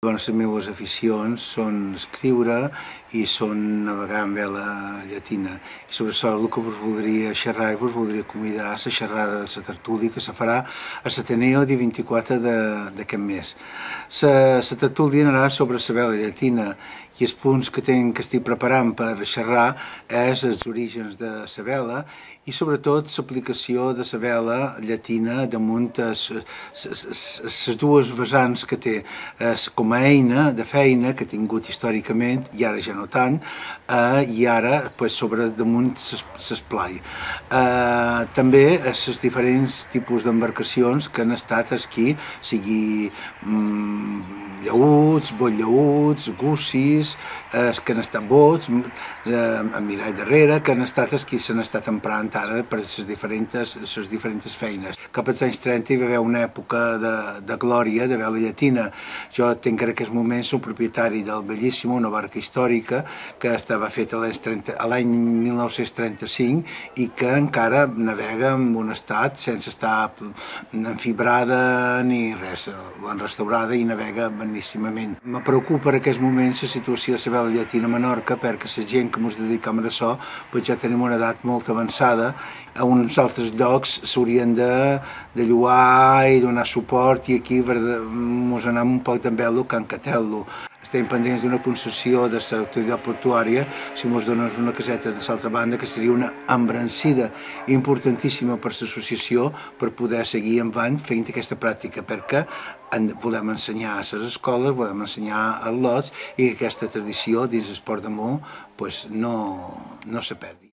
Llavors les meves aficions són escriure i són navegar en vela llatina. I sobretot el que vos voldria xerrar i vos voldria convidar a la xerrada de la tertúlia que se farà a l'Ateneo el dia 24 d'aquest mes. La tertúlia anarà sobre la vela llatina i els punts que estic preparant per xerrar és els orígens de la vela i sobretot l'aplicació de la vela llatina damunt les dues vessants que té com a eina de feina que ha tingut històricament, i ara ja no tant, i ara sobre damunt l'esplai. També els diferents tipus d'embarcacions que han estat aquí, sigui llaüts, botllauts, gussis, que han estat bots, amb mirall darrere, que han estat els que s'han estat emprant ara per les diferents feines. Cap als anys 30 hi va haver una època de glòria de vela llatina. Jo tinc en aquests moments un propietari del Bellissimo, una barca històrica que estava feta l'any 1935 i que encara navega en un estat sense estar enfibrada ni res. L'han restaurada i navega beníssimament. Me preocupa en aquests moments la situació de la vela llatina a Menorca perquè la gent que ens dedicam a això ja tenim una edat molt avançada. A uns altres llocs s'haurien de lloar i donar suport i aquí ens anem un poc també a Can Catello. Estem pendents d'una concessió de l'autoritat portuària si ens donen una caseta de l'altra banda, que seria una embrancida importantíssima per l'associació per poder seguir endavant fent aquesta pràctica, perquè volem ensenyar a les escoles, volem ensenyar als lots i que aquesta tradició dins l'esport de Mó no se perdi.